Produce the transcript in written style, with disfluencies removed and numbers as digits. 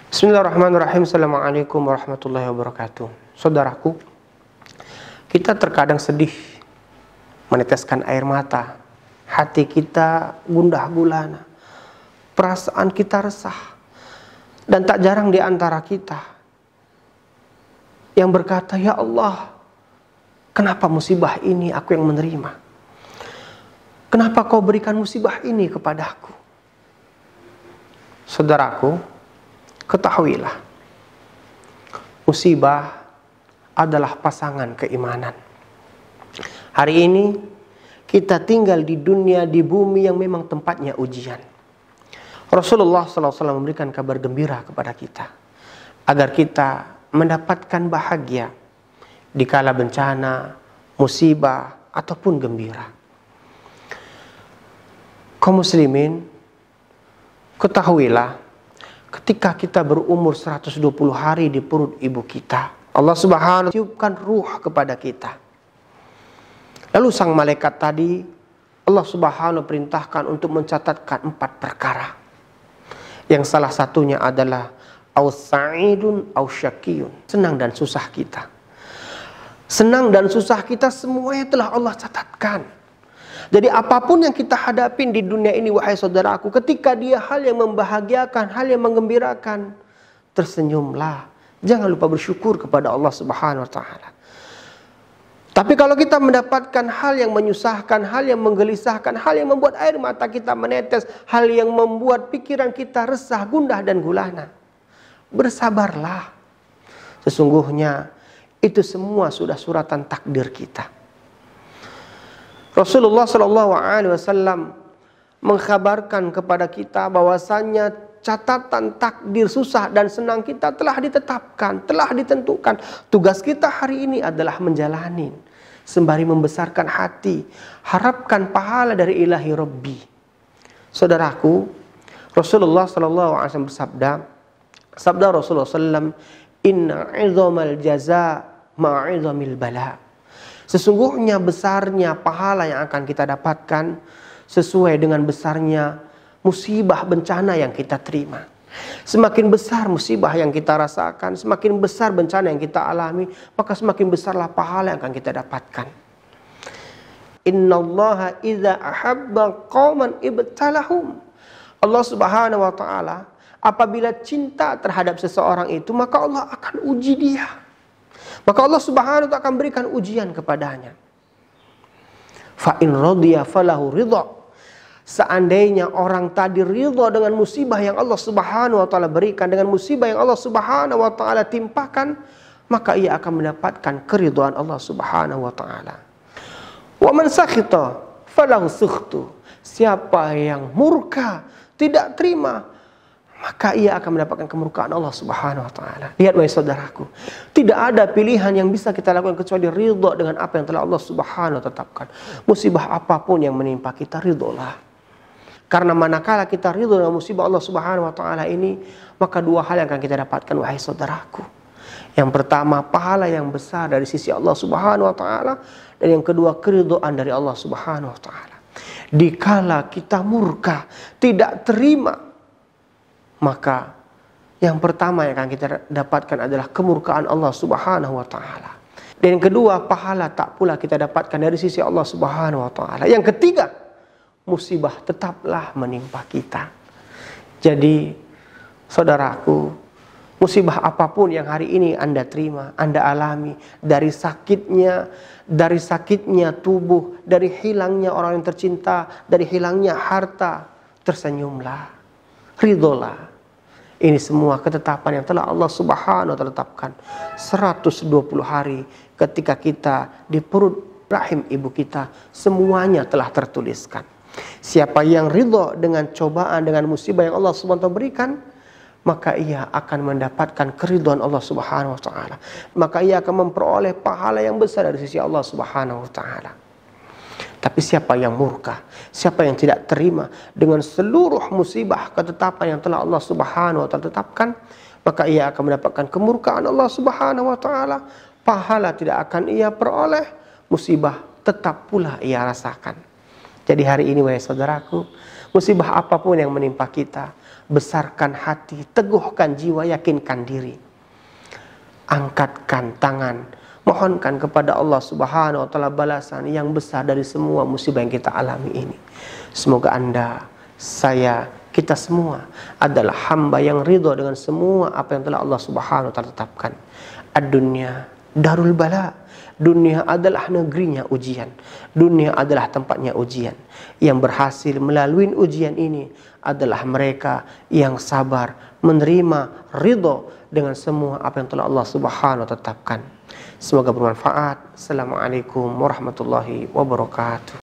Bismillahirrahmanirrahim. Assalamualaikum warahmatullahi wabarakatuh. Saudaraku, kita terkadang sedih, meneteskan air mata, hati kita gundah gulana, perasaan kita resah, dan tak jarang di antara kita yang berkata, "Ya Allah, kenapa musibah ini aku yang menerima? Kenapa kau berikan musibah ini kepadaku?" Saudaraku, ketahuilah, musibah adalah pasangan keimanan. Hari ini kita tinggal di dunia, di bumi yang memang tempatnya ujian. Rasulullah SAW memberikan kabar gembira kepada kita agar kita mendapatkan bahagia di kala bencana, musibah, ataupun gembira. Kaum muslimin, ketahuilah, ketika kita berumur 120 hari di perut ibu kita, Allah Subhanahu wa ta'ala tiupkan ruh kepada kita. Lalu sang malaikat tadi, Allah Subhanahu wa ta'ala perintahkan untuk mencatatkan 4 perkara. Yang salah satunya adalah aus-sa'idun aus-syakiyun, senang dan susah kita. Senang dan susah kita semuanya telah Allah catatkan. Jadi apapun yang kita hadapin di dunia ini, wahai saudaraku, ketika dia hal yang membahagiakan, hal yang menggembirakan, tersenyumlah. Jangan lupa bersyukur kepada Allah Subhanahu wa ta'ala. Tapi kalau kita mendapatkan hal yang menyusahkan, hal yang menggelisahkan, hal yang membuat air mata kita menetes, hal yang membuat pikiran kita resah, gundah dan gulana, bersabarlah. Sesungguhnya itu semua sudah suratan takdir kita. Rasulullah SAW mengkhabarkan kepada kita bahwasannya catatan takdir susah dan senang kita telah ditetapkan, telah ditentukan. Tugas kita hari ini adalah menjalani sembari membesarkan hati, harapkan pahala dari ilahi Rabbi. Saudaraku, Rasulullah SAW bersabda, sabda Rasulullah SAW, "Inna 'idhamal jaza ma'idhamil bala." Sesungguhnya besarnya pahala yang akan kita dapatkan sesuai dengan besarnya musibah bencana yang kita terima. Semakin besar musibah yang kita rasakan, semakin besar bencana yang kita alami, maka semakin besarlah pahala yang akan kita dapatkan. Innallaha idza ahabba qauman ibtalahum. Allah Subhanahu wa ta'ala apabila cinta terhadap seseorang itu, maka Allah akan uji dia. Maka Allah Subhanahu wa ta'ala akan berikan ujian kepadanya. Fa in radiya falahu ridha. Seandainya orang tadi ridha dengan musibah yang Allah Subhanahu wa ta'ala berikan, dengan musibah yang Allah Subhanahu wa ta'ala timpakan, maka ia akan mendapatkan keridhaan Allah Subhanahu wa ta'ala. Wa man sakhita falahu sukhtu. Siapa yang murka, tidak terima, maka ia akan mendapatkan kemurkaan Allah Subhanahu wa ta'ala. Lihat wahai saudaraku, tidak ada pilihan yang bisa kita lakukan kecuali ridha dengan apa yang telah Allah Subhanahu wa ta'ala tetapkan. Musibah apapun yang menimpa kita, ridholah. Karena manakala kita ridho dengan musibah Allah Subhanahu wa ta'ala ini, maka 2 hal yang akan kita dapatkan wahai saudaraku. Yang pertama, pahala yang besar dari sisi Allah Subhanahu wa ta'ala, dan yang kedua, keridhaan dari Allah Subhanahu wa ta'ala. Dikala kita murka, tidak terima, maka yang pertama yang akan kita dapatkan adalah kemurkaan Allah Subhanahu wa ta'ala. Dan yang kedua, pahala tak pula kita dapatkan dari sisi Allah Subhanahu wa ta'ala. Yang ketiga, musibah tetaplah menimpa kita. Jadi saudaraku, musibah apapun yang hari ini Anda terima, Anda alami, dari sakitnya tubuh, dari hilangnya orang yang tercinta, dari hilangnya harta, tersenyumlah. Ridholah. Ini semua ketetapan yang telah Allah Subhanahu wa ta'ala tetapkan. 120 hari ketika kita di perut rahim ibu kita, semuanya telah tertuliskan. Siapa yang ridho dengan cobaan, dengan musibah yang Allah Subhanahu wa ta'ala berikan, maka ia akan mendapatkan keridhaan Allah Subhanahu wa ta'ala. Maka ia akan memperoleh pahala yang besar dari sisi Allah Subhanahu wa ta'ala. Tapi siapa yang murka, siapa yang tidak terima dengan seluruh musibah ketetapan yang telah Allah Subhanahu wa ta'ala tetapkan, maka ia akan mendapatkan kemurkaan Allah Subhanahu wa ta'ala. Pahala tidak akan ia peroleh, musibah tetap pula ia rasakan. Jadi hari ini wahai saudaraku, Musibah apapun yang menimpa kita, besarkan hati, teguhkan jiwa, yakinkan diri. Angkatkan tangan, mohonkan kepada Allah Subhanahu wa taala balasan yang besar dari semua musibah yang kita alami ini. Semoga Anda, saya, kita semua adalah hamba yang ridho dengan semua apa yang telah Allah Subhanahu wa taala tetapkan. Ad-dunya darul bala. Dunia adalah negerinya ujian. Dunia adalah tempatnya ujian. Yang berhasil melalui ujian ini adalah mereka yang sabar, menerima ridho dengan semua apa yang telah Allah Subhanahu wa taala tetapkan. Semoga bermanfaat. Assalamualaikum warahmatullahi wabarakatuh.